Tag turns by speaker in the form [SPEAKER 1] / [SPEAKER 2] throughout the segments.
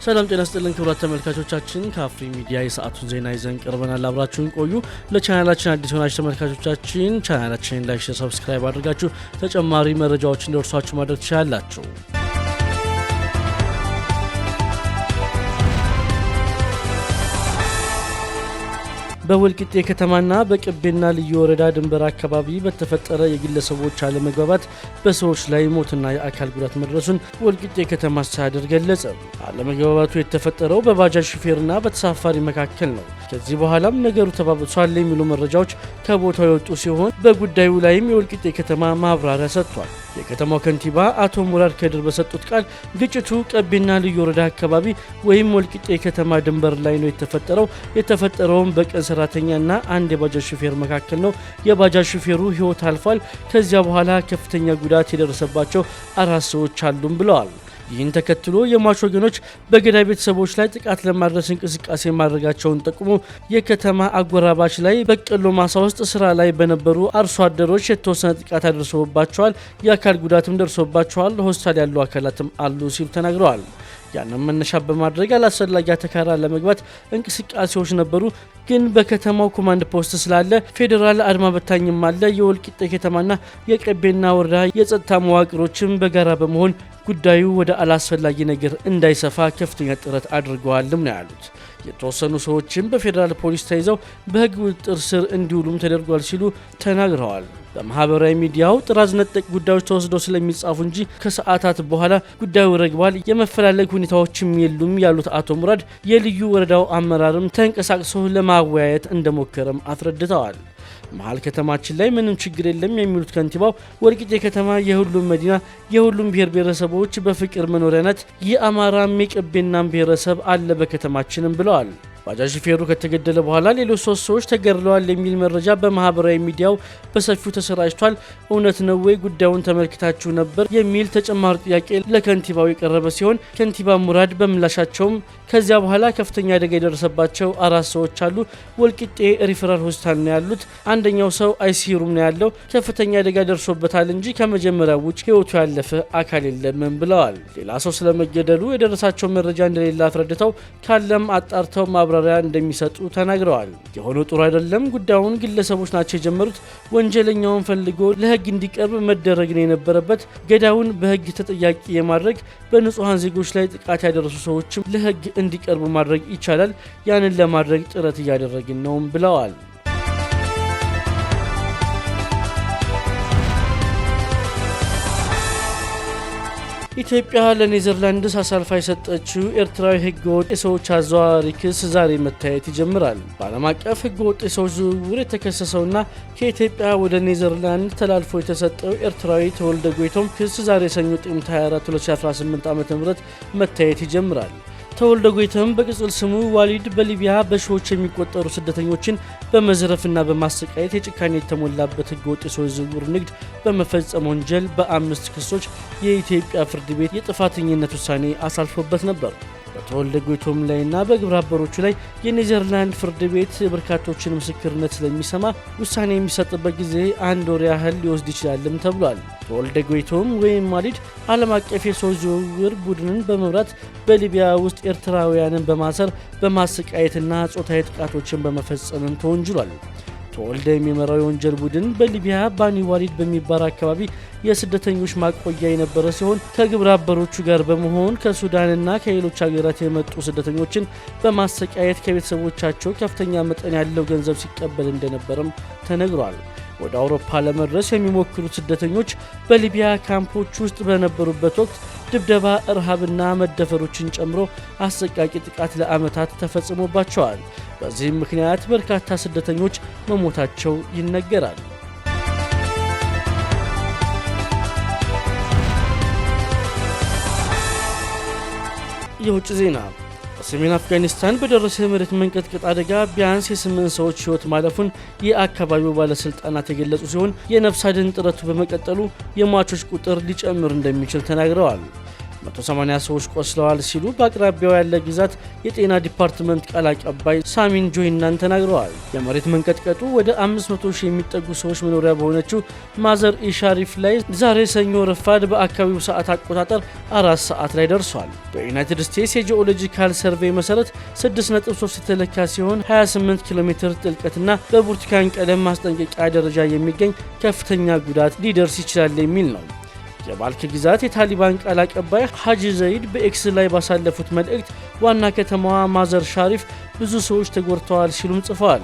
[SPEAKER 1] ሰላም ጤና ይስጥልን ክቡራት ተመልካቾቻችን ከአፍሪ ሚዲያ የሰዓቱን ዜና ይዘን ቀርበናል። አብራችሁን ቆዩ። ለቻናላችን አዲስ ሆናችሁ ተመልካቾቻችን ቻናላችንን ላይክ፣ ሼር፣ ሰብስክራይብ አድርጋችሁ ተጨማሪ መረጃዎችን እንዲደርሷችሁ ማድረግ ትችላላችሁ። በወልቂጤ ከተማና በቀቤና ልዩ ወረዳ ድንበር አካባቢ በተፈጠረ የግለሰቦች አለመግባባት በሰዎች ላይ ሞትና የአካል ጉዳት መድረሱን ወልቂጤ ከተማ አስተዳደር ገለጸ። አለመግባባቱ የተፈጠረው በባጃጅ ሹፌርና በተሳፋሪ መካከል ነው። ከዚህ በኋላም ነገሩ ተባብሷል የሚሉ መረጃዎች ከቦታው የወጡ ሲሆን በጉዳዩ ላይም የወልቂጤ ከተማ ማብራሪያ ሰጥቷል። የከተማው ከንቲባ አቶ ሙራድ ከድር በሰጡት ቃል ግጭቱ ቀቤና ልዩ ወረዳ አካባቢ ወይም ወልቂጤ ከተማ ድንበር ላይ ነው የተፈጠረውም በቀን ሰራተኛና አንድ የባጃጅ ሹፌር መካከል ነው። የባጃጅ ሹፌሩ ሕይወት አልፏል። ከዚያ በኋላ ከፍተኛ ጉዳት የደረሰባቸው 4 ሰዎች አሉም ብለዋል። ይህን ተከትሎ የሟች ወገኖች በገዳይ ቤተሰቦች ላይ ጥቃት ለማድረስ እንቅስቃሴ ማድረጋቸውን ጠቁሞ የከተማ አጎራባች ላይ በቀሎ ማሳ ውስጥ ስራ ላይ በነበሩ አርሶ አደሮች የተወሰነ ጥቃት አድርሶባቸዋል፣ የአካል ጉዳትም ደርሶባቸዋል፣ ሆስፒታል ያሉ አካላትም አሉ ሲሉ ተናግረዋል። ያንን መነሻ በማድረግ አላስፈላጊ አተካራ ለመግባት እንቅስቃሴዎች ነበሩ። ግን በከተማው ኮማንድ ፖስት ስላለ ፌዴራል አድማ በታኝም አለ። የወልቂጤ ከተማና የቀቤና ወረዳ የጸጥታ መዋቅሮችም በጋራ በመሆን ጉዳዩ ወደ አላስፈላጊ ነገር እንዳይሰፋ ከፍተኛ ጥረት አድርገዋልም ነው ያሉት። የተወሰኑ ሰዎችም በፌዴራል ፖሊስ ተይዘው በሕግ ቁጥጥር ስር እንዲውሉም ተደርጓል ሲሉ ተናግረዋል። በማህበራዊ ሚዲያው ጥራዝ ነጠቅ ጉዳዮች ተወስደው ስለሚጻፉ እንጂ ከሰዓታት በኋላ ጉዳዩ ረግቧል፣ የመፈላለግ ሁኔታዎችም የሉም ያሉት አቶ ሙራድ የልዩ ወረዳው አመራርም ተንቀሳቅሶ ለማወያየት እንደሞከረም አስረድተዋል። መሀል ከተማችን ላይ ምንም ችግር የለም የሚሉት ከንቲባው ወልቂጤ ከተማ የሁሉም መዲና፣ የሁሉም ብሔር ብሔረሰቦች በፍቅር መኖሪያ ናት፣ የአማራም የቀቤናም ብሔረሰብ አለ በከተማችንም ብለዋል። ባጃጅ ሹፌሩ ከተገደለ በኋላ ሌሎች 3 ሰዎች ተገድለዋል የሚል መረጃ በማህበራዊ ሚዲያው በሰፊው ተሰራጭቷል። እውነት ነው ወይ? ጉዳዩን ተመልክታችሁ ነበር? የሚል ተጨማሪ ጥያቄ ለከንቲባው የቀረበ ሲሆን ከንቲባ ሙራድ በምላሻቸውም ከዚያ በኋላ ከፍተኛ አደጋ የደረሰባቸው 4 ሰዎች አሉ። ወልቂጤ ሪፈራል ሆስፒታል ነው ያሉት። አንደኛው ሰው አይሲዩ ሩም ነው ያለው። ከፍተኛ አደጋ ደርሶበታል እንጂ ከመጀመሪያው ውጭ ህይወቱ ያለፈ አካል የለም ብለዋል። ሌላ ሰው ስለመገደሉ የደረሳቸው መረጃ እንደሌለ አስረድተው ካለም አጣርተው ማብራሪያ እንደሚሰጡ ተናግረዋል። የሆነው ጥሩ አይደለም። ጉዳዩን ግለሰቦች ናቸው የጀመሩት። ወንጀለኛውን ፈልጎ ለህግ እንዲቀርብ መደረግ ነው የነበረበት። ገዳዩን በህግ ተጠያቂ የማድረግ በንጹሃን ዜጎች ላይ ጥቃት ያደረሱ ሰዎችም ለህግ እንዲቀርቡ ማድረግ ይቻላል። ያንን ለማድረግ ጥረት እያደረግን ነው ብለዋል። ኢትዮጵያ ለኔዘርላንድስ አሳልፋ የሰጠችው ኤርትራዊ ህገወጥ የሰዎች አዘዋዋሪ ክስ ዛሬ መታየት ይጀምራል። በዓለም አቀፍ ህገወጥ የሰዎች ዝውውር የተከሰሰውና ከኢትዮጵያ ወደ ኔዘርላንድ ተላልፎ የተሰጠው ኤርትራዊ ተወልደ ጎይቶም ክስ ዛሬ ሰኞ ጥቅምት 24 2018 ዓ.ም መታየት ይጀምራል። ተወልደ ጎይቶም በቅጽል ስሙ ዋሊድ በሊቢያ በሺዎች የሚቆጠሩ ስደተኞችን በመዝረፍና በማሰቃየት የጭካኔ የተሞላበት ህገወጥ የሰዎች ዝውውር ንግድ በመፈጸም ወንጀል በ5 ክሶች የኢትዮጵያ ፍርድ ቤት የጥፋተኝነት ውሳኔ አሳልፎበት ነበር። በተወልደ ጎይቶም ላይና በግብረ አበሮቹ ላይ የኔዘርላንድ ፍርድ ቤት በርካቶችን ምስክርነት ስለሚሰማ ውሳኔ የሚሰጥበት ጊዜ 1 ወር ያህል ሊወስድ ይችላልም ተብሏል። ተወልደ ጎይቶም ወይም ዋሊድ ዓለም አቀፍ የሰዎች ዝውውር ቡድንን በመምራት በሊቢያ ውስጥ ኤርትራውያንን በማሰር በማሰቃየትና ጾታዊ ጥቃቶችን በመፈጸምም ተወንጅሏል። ተወልደ የሚመራው የወንጀል ቡድን በሊቢያ ባኒ ዋሊድ በሚባል አካባቢ የስደተኞች ማቆያ የነበረ ሲሆን ከግብረ አበሮቹ ጋር በመሆን ከሱዳንና ከሌሎች ሀገራት የመጡ ስደተኞችን በማሰቃየት ከቤተሰቦቻቸው ከፍተኛ መጠን ያለው ገንዘብ ሲቀበል እንደነበረም ተነግሯል። ወደ አውሮፓ ለመድረስ የሚሞክሩት ስደተኞች በሊቢያ ካምፖች ውስጥ በነበሩበት ወቅት ድብደባ፣ እርሃብና መደፈሮችን ጨምሮ አሰቃቂ ጥቃት ለዓመታት ተፈጽሞባቸዋል። በዚህም ምክንያት በርካታ ስደተኞች መሞታቸው ይነገራል። የውጭ ዜና። በሰሜን አፍጋኒስታን በደረሰ የመሬት መንቀጥቀጥ አደጋ ቢያንስ የ8 ሰዎች ህይወት ማለፉን የአካባቢው ባለስልጣናት የገለጹ ሲሆን የነፍስ አድን ጥረቱ በመቀጠሉ የሟቾች ቁጥር ሊጨምር እንደሚችል ተናግረዋል። 180 ሰዎች ቆስለዋል ሲሉ በአቅራቢያው ያለ ግዛት የጤና ዲፓርትመንት ቃል አቀባይ ሳሚን ጆይናን ተናግረዋል። የመሬት መንቀጥቀጡ ወደ 500 ሺህ የሚጠጉ ሰዎች መኖሪያ በሆነችው ማዘር ኢሻሪፍ ላይ ዛሬ ሰኞ ረፋድ በአካባቢው ሰዓት አቆጣጠር 4 ሰዓት ላይ ደርሷል። በዩናይትድ ስቴትስ የጂኦሎጂካል ሰርቬይ መሰረት 6.3 የተለካ ሲሆን 28 ኪሎ ሜትር ጥልቀትና በብርቱካን ቀለም ማስጠንቀቂያ ደረጃ የሚገኝ ከፍተኛ ጉዳት ሊደርስ ይችላል የሚል ነው። የባልክ ግዛት የታሊባን ቃል አቀባይ ሀጂ ዘይድ በኤክስ ላይ ባሳለፉት መልእክት ዋና ከተማዋ ማዘር ሻሪፍ ብዙ ሰዎች ተጎድተዋል ሲሉም ጽፈዋል።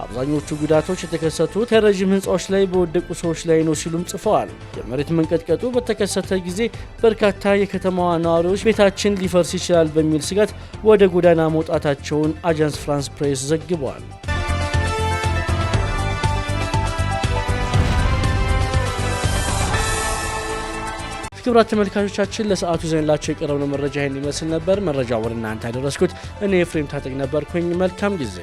[SPEAKER 1] አብዛኞቹ ጉዳቶች የተከሰቱት ከረዥም ህንፃዎች ላይ በወደቁ ሰዎች ላይ ነው ሲሉም ጽፈዋል። የመሬት መንቀጥቀጡ በተከሰተ ጊዜ በርካታ የከተማዋ ነዋሪዎች ቤታችን ሊፈርስ ይችላል በሚል ስጋት ወደ ጎዳና መውጣታቸውን አጃንስ ፍራንስ ፕሬስ ዘግቧል። ክቡራት ተመልካቾቻችን ለሰዓቱ ይዘንላችሁ የቀረበው መረጃ ይህን ይመስል ነበር። መረጃው ወደ እናንተ ያደረስኩት እኔ ኤፍሬም ታጠቅ ነበርኩኝ። መልካም ጊዜ